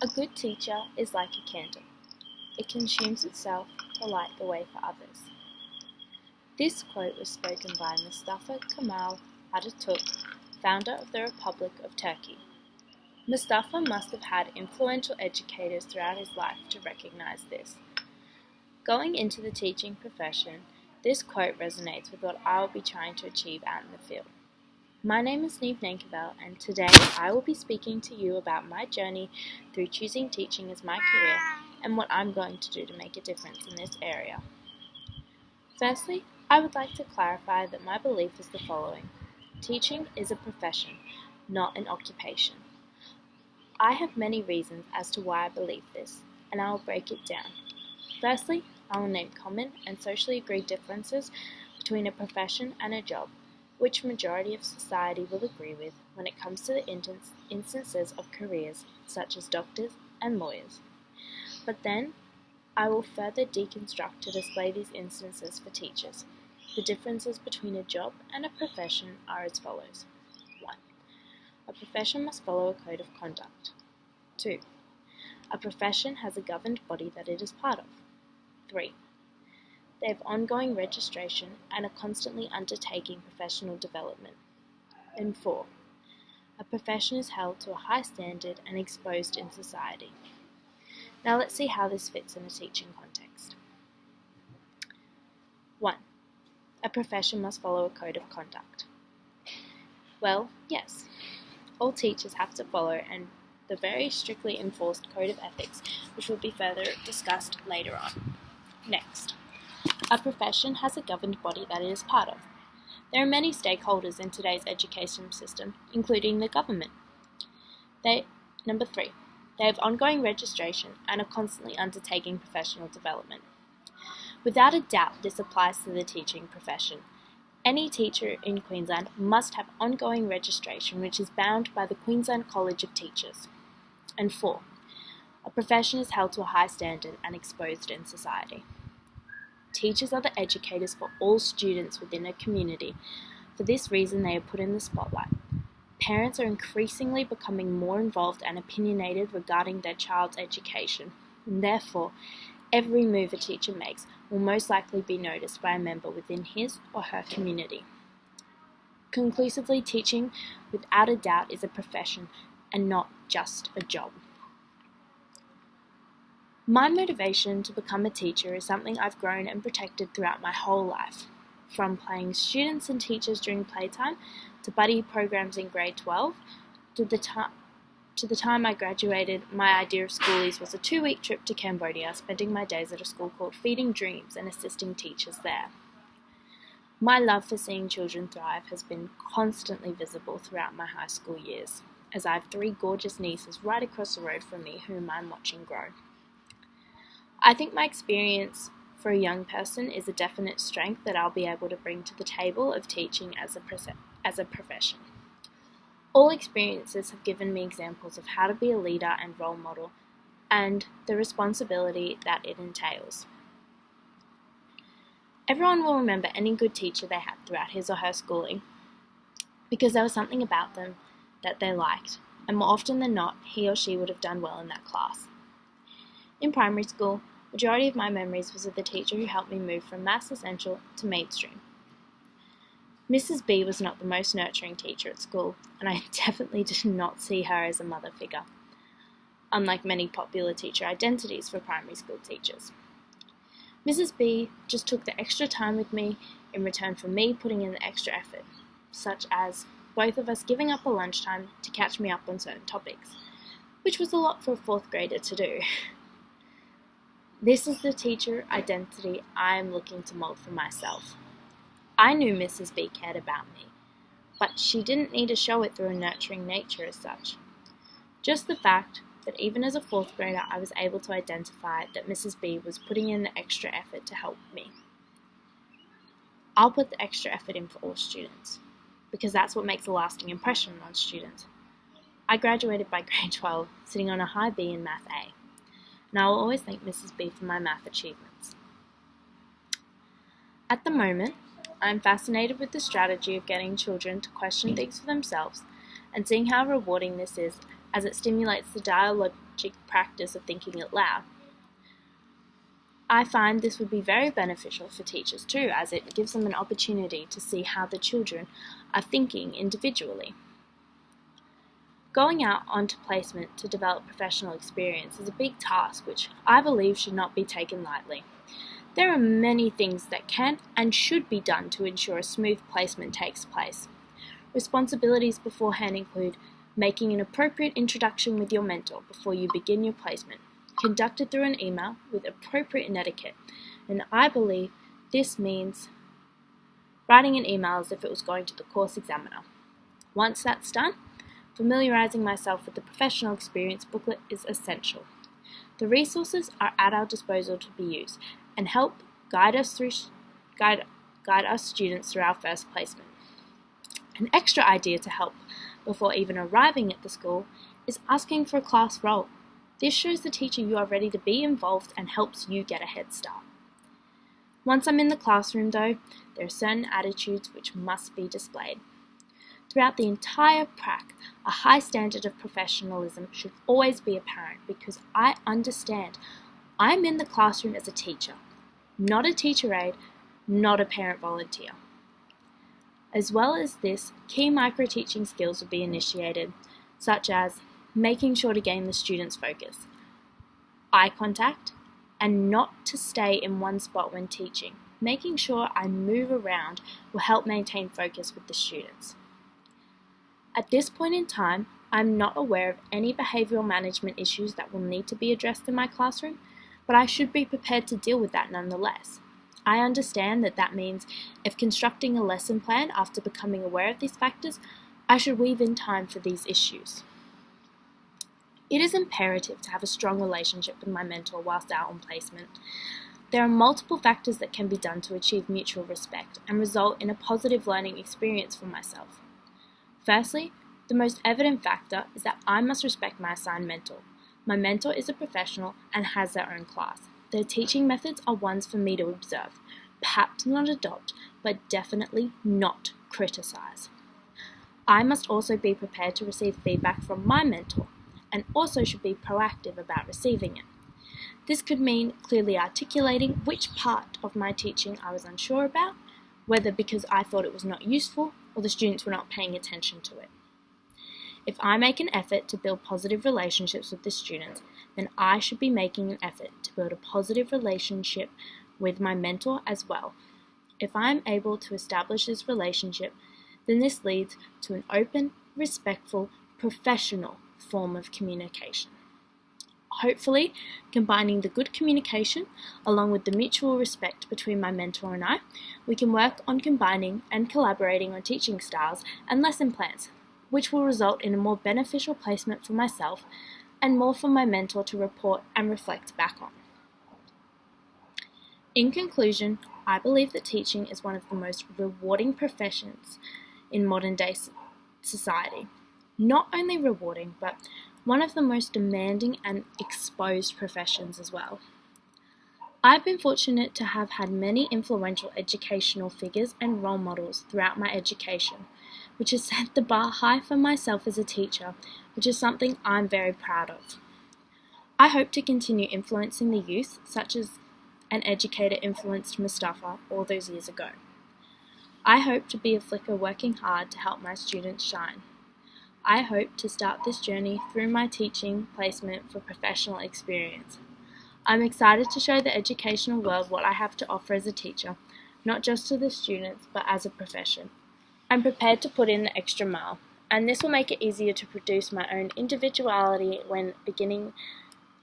A good teacher is like a candle. It consumes itself to light the way for others. This quote was spoken by Mustafa Kemal Atatürk, founder of the Republic of Turkey. Mustafa must have had influential educators throughout his life to recognize this. Going into the teaching profession, this quote resonates with what I will be trying to achieve out in the field. My name is Niamh Nankivell, and today I will be speaking to you about my journey through choosing teaching as my career and what I'm going to do to make a difference in this area. Firstly, I would like to clarify that my belief is the following. Teaching is a profession, not an occupation. I have many reasons as to why I believe this, and I will break it down. Firstly, I will name common and socially agreed differences between a profession and a job, which majority of society will agree with when it comes to the instances of careers such as doctors and lawyers. But then, I will further deconstruct to display these instances for teachers. The differences between a job and a profession are as follows. 1. A profession must follow a code of conduct. 2. A profession has a governed body that it is part of. 3. They have ongoing registration and are constantly undertaking professional development. And 4. A profession is held to a high standard and exposed in society. Now let's see how this fits in a teaching context. 1. A profession must follow a code of conduct. Well, yes. All teachers have to follow the very strictly enforced code of ethics, which will be further discussed later on. Next. A profession has a governed body that it is part of. There are many stakeholders in today's education system, including the government. 3. They have ongoing registration and are constantly undertaking professional development. Without a doubt, this applies to the teaching profession. Any teacher in Queensland must have ongoing registration, which is bound by the Queensland College of Teachers. And 4. A profession is held to a high standard and exposed in society. Teachers are the educators for all students within a community. For this reason, they are put in the spotlight. Parents are increasingly becoming more involved and opinionated regarding their child's education, and therefore, every move a teacher makes will most likely be noticed by a member within his or her community. Conclusively, teaching, without a doubt, is a profession and not just a job. My motivation to become a teacher is something I've grown and protected throughout my whole life. From playing students and teachers during playtime, to buddy programs in grade 12, to the time I graduated, my idea of schoolies was a 2-week trip to Cambodia, spending my days at a school called Feeding Dreams and assisting teachers there. My love for seeing children thrive has been constantly visible throughout my high school years, as I have 3 gorgeous nieces right across the road from me whom I'm watching grow. I think my experience for a young person is a definite strength that I'll be able to bring to the table of teaching as a profession. All experiences have given me examples of how to be a leader and role model, and the responsibility that it entails. Everyone will remember any good teacher they had throughout his or her schooling, because there was something about them that they liked, and more often than not, he or she would have done well in that class. In primary school, majority of my memories was of the teacher who helped me move from Maths Essential to mainstream. Mrs. B was not the most nurturing teacher at school, and I definitely did not see her as a mother figure, unlike many popular teacher identities for primary school teachers. Mrs. B just took the extra time with me in return for me putting in the extra effort, such as both of us giving up a lunchtime to catch me up on certain topics, which was a lot for a 4th grader to do. This is the teacher identity I am looking to mold for myself. I knew Mrs. B cared about me, but she didn't need to show it through a nurturing nature as such. Just the fact that even as a 4th grader I was able to identify that Mrs. B was putting in the extra effort to help me. I'll put the extra effort in for all students, because that's what makes a lasting impression on students. I graduated by grade 12, sitting on a high B in Math A, and I will always thank Mrs. B for my math achievements. At the moment, I am fascinated with the strategy of getting children to question things for themselves and seeing how rewarding this is as it stimulates the dialogic practice of thinking it loud. I find this would be very beneficial for teachers too, as it gives them an opportunity to see how the children are thinking individually. Going out onto placement to develop professional experience is a big task which I believe should not be taken lightly. There are many things that can and should be done to ensure a smooth placement takes place. Responsibilities beforehand include making an appropriate introduction with your mentor before you begin your placement, conducted through an email with appropriate etiquette, and I believe this means writing an email as if it was going to the course examiner. Once that's done, familiarising myself with the professional experience booklet is essential. The resources are at our disposal to be used and help guide us students through our first placement. An extra idea to help before even arriving at the school is asking for a class role. This shows the teacher you are ready to be involved and helps you get a head start. Once I'm in the classroom though, there are certain attitudes which must be displayed. Throughout the entire prac, a high standard of professionalism should always be apparent because I understand I'm in the classroom as a teacher, not a teacher aide, not a parent volunteer. As well as this, key micro-teaching skills will be initiated, such as making sure to gain the student's focus, eye contact, and not to stay in one spot when teaching. Making sure I move around will help maintain focus with the students. At this point in time, I'm not aware of any behavioural management issues that will need to be addressed in my classroom, but I should be prepared to deal with that nonetheless. I understand that means if constructing a lesson plan after becoming aware of these factors, I should weave in time for these issues. It is imperative to have a strong relationship with my mentor whilst out on placement. There are multiple factors that can be done to achieve mutual respect and result in a positive learning experience for myself. Firstly, the most evident factor is that I must respect my assigned mentor. My mentor is a professional and has their own class. Their teaching methods are ones for me to observe, perhaps not adopt, but definitely not criticise. I must also be prepared to receive feedback from my mentor, and also should be proactive about receiving it. This could mean clearly articulating which part of my teaching I was unsure about, whether because I thought it was not useful or the students were not paying attention to it. If I make an effort to build positive relationships with the students, then I should be making an effort to build a positive relationship with my mentor as well. If I am able to establish this relationship, then this leads to an open, respectful, professional form of communication. Hopefully, combining the good communication along with the mutual respect between my mentor and I, we can work on combining and collaborating on teaching styles and lesson plans, which will result in a more beneficial placement for myself and more for my mentor to report and reflect back on. In conclusion, I believe that teaching is one of the most rewarding professions in modern day society. Not only rewarding, but one of the most demanding and exposed professions as well. I've been fortunate to have had many influential educational figures and role models throughout my education, which has set the bar high for myself as a teacher, which is something I'm very proud of. I hope to continue influencing the youth, such as an educator influenced Mustafa all those years ago. I hope to be a flicker working hard to help my students shine. I hope to start this journey through my teaching placement for professional experience. I'm excited to show the educational world what I have to offer as a teacher, not just to the students, but as a profession. I'm prepared to put in the extra mile, and this will make it easier to produce my own individuality when beginning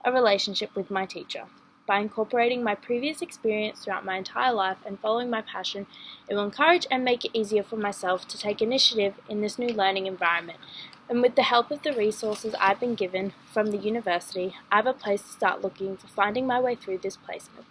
a relationship with my teacher. By incorporating my previous experience throughout my entire life and following my passion, it will encourage and make it easier for myself to take initiative in this new learning environment. And with the help of the resources I've been given from the university, I have a place to start looking for finding my way through this placement.